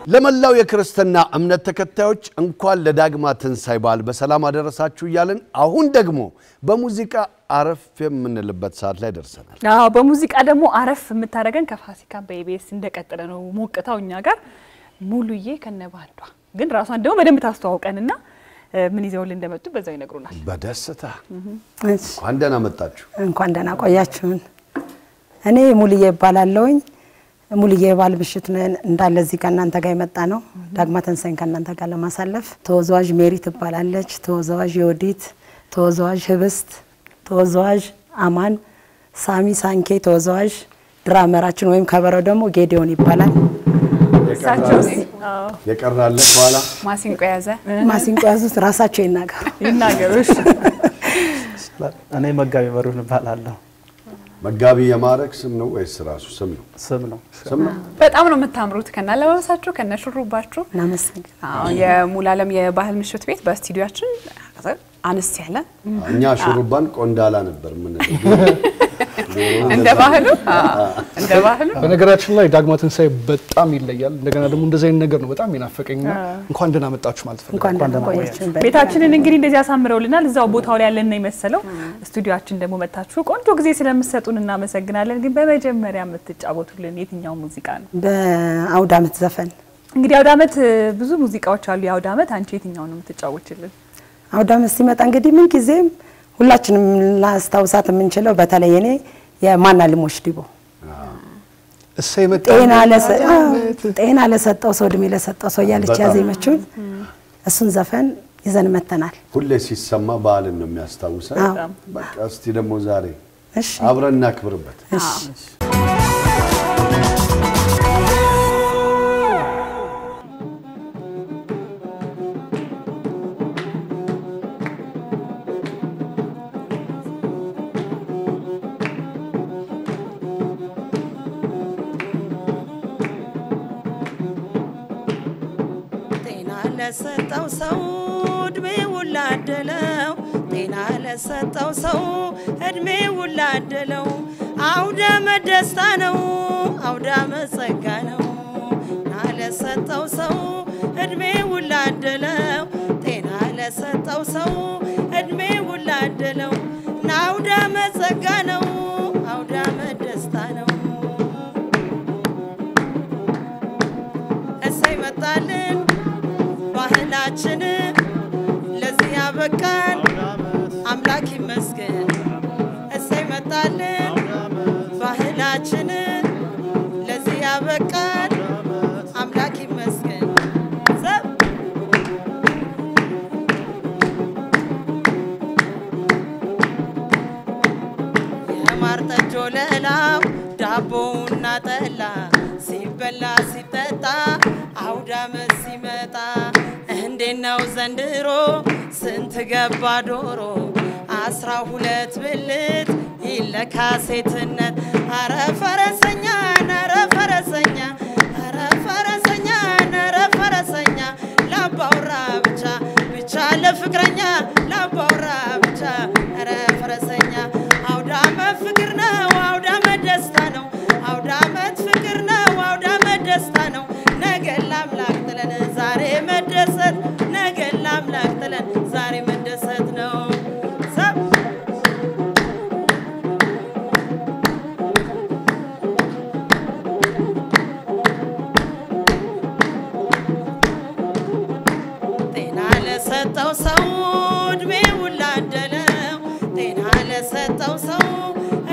ለመላው የክርስቲያና እምነት ተከታዮች እንኳን ለዳግማ ትንሣኤ በዓል በሰላም አደረሳችሁ ይያልን አሁን ደግሞ በሙዚቃ አረፍ የምንልበት ሰዓት ላይ ደርሰናል። በሙዚቃ ደግሞ አረፍ የምታረገን ከፋሲካ በኢቢኤስ እንደቀጠለ ነው ሞቅታው እኛ ጋር ሙሉዬ ከነባንዷ ግን ራሷን ደግሞ በደንብ ታስተዋውቀንና ምን ይዘውልን እንደመጡ በዛው ይነግሩናል። በደስታ እንኳን ደህና መጣችሁ። እንኳን ደህና ቆያችሁን። እኔ ሙሉዬ ይባላለሁኝ። ሙሉዬ ባል ብሽት ነን እንዳለ እዚህ ከናንተ ጋር የመጣ ነው ዳግማ ትንሣኤን ከናንተ ጋር ለማሳለፍ ተወዛዋዥ ሜሪ ትባላለች ተወዛዋዥ ዮዲት ተወዛዋዥ ህብስት ተወዛዋዥ አማን ሳሚ ሳንኬ ተወዛዋዥ ድራመራችን ወይም ከበረው ደግሞ ጌዲዮን ይባላል የቀራለ በኋላ ማሲንቆ ያዙት ራሳቸው ይናገሩሽ እኔ መጋቢ መሩን ባላለው መጋቢ የማረክ ስም ነው ወይስ ራሱ ስም ነው በጣም ነው የምታምሩት ከናለባሳችሁ ከነሽሩባችሁ እናመሰግናለን የሙላለም የባህል ምሽት ቤት በስቱዲዮአችን አንስ ያለ እኛ ሽሩባን ቆንዳላ ነበር ምን እንደ ባህሉ በነገራችን ላይ ዳግማ ትንሣኤ በጣም ይለያል እንደገና ደግሞ እንደዚህ አይነት ነገር ነው በጣም ይናፈቀኝና እንኳን ደህና መጣችሁ ማለት ፈልጋለሁ እንኳን ደህና ቆያችሁ ቤታችንን እንግዲህ እንደዚህ አሳምረውልናል እዛው ቦታው ላይ ያለና ይመስለው ስቱዲዮአችን ደግሞ መጣችሁ ቆንጆ ጊዜ ስለምትሰጡን እናመሰግናለን ግን በመጀመሪያ የምትጫወቱልን የትኛው ሙዚቃ ነው በአውደ ዓመት ዘፈን እንግዲህ አውደ ዓመት ብዙ ሙዚቃዎች አሉ የአውደ ዓመት አንቺ የትኛው ነው የምትጫወችልን አውደ ዓመት ሲመጣ እንግዲህ ምን ጊዜም ሁላችንም ላስታውሳት የምንችለው በተለይ እኔ የማናልሞሽ ዲቦ እሰይ መጣ ጤና ለሰጠው ሰው እድሜ ለሰጠው ሰው ያለች ያዘመችው እሱን ዘፈን ይዘን መተናል ሁሌ ሲሰማ በዓልን ነው የሚያስታውሰው በቃ እስቲ ደግሞ ዛሬ አብረና ክብርበት ለሰጠው ሰው እድሜው ላደለው ጤና ለሰጠው ሰው እድሜው ላደለው አውደ መደስታ ነው አውደ መጸጋ ነው ለሰጠው ሰው እድሜው ላደለው ጤና ለሰጠው ሰው እድሜው ላደለው አውደ መጸጋ ነው አውደ መደስታ ነው እሰይ መጣልን ባህላችን ለዚህ ያበቃን አምላክ ይመስገን እሰይ መጣልን ባህላችን ለዚህ ያበቃን አምላክ ይመስገን የማር ጠጆ ለላው ዳቦና ጠላ ሲበላ ሲጠጣ አውደ ዓመት ሲመጣ እንዴነው ዘንድሮ ስንት ገባ ዶሮ 12 ብልት ይለካ ሴትነት አረ ፈረሰኛ አረ ፈረሰኛ አረ ፈረሰኛ አረ ፈረሰኛ ላባውራ ብቻ ለፍቅረኛ ላባውራ ብቻ አረ ፈረሰኛ አውደ ዓመት ፍቅር ነው አውደ ዓመት ደስታ ነው አውደ ዓመት ፍቅር ነው አውደ ዓመት ደስታ ነው ነገ ለአምላክ ጥለን ዛሬ መደሰት ነገ ለአምላክ ጥለን ዛሬ መደሰት ነው ጤና ለሰጠው ሰው እድሜው ላደለው ጤና ለሰጠው ሰው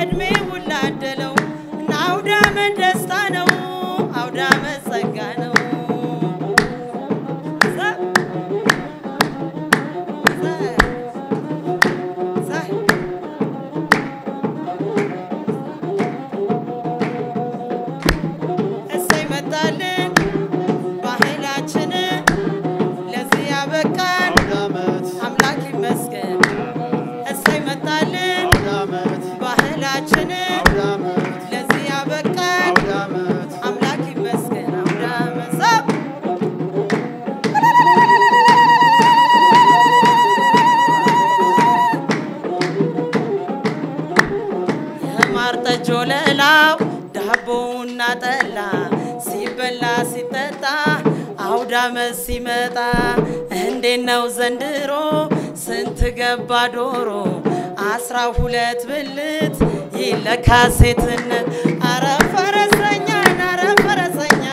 እድሜው ላደለው አውደ ዓመት ደስታ ነው አውደ ዓመት ጸጋ ነው እሰይ መጣልን ባህላችን ለዚህ ያበቃን አምላክ ይመስገን እሰይ መጣልን ባህላችን ለዚህ ያበቃን አምላክ ይመስገን አውደ ዓመት የማር ጠጆ ለላው ዳቦና ጠላ ሲበላ ሲጠጣ አውዳመት ሲመጣ እንዴት ነው ዘንድሮ ስንት ገባ ዶሮ 12 ብልት ይለካ ሴትነት አረ ፈረሰኛ አረ ፈረሰኛ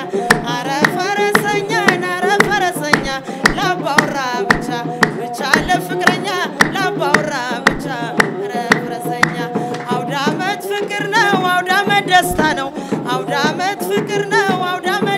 አረ ፈረሰኛ አረ ፈረሰኛ ላባውራ ብቻ ብቻ ለፍቅረኛ ላባውራ ብቻ አረ ፈረሰኛ አውዳመት ፍቅር ነው አውዳመት ደስታ ነው አውዳመት ፍቅር ነው አውዳመት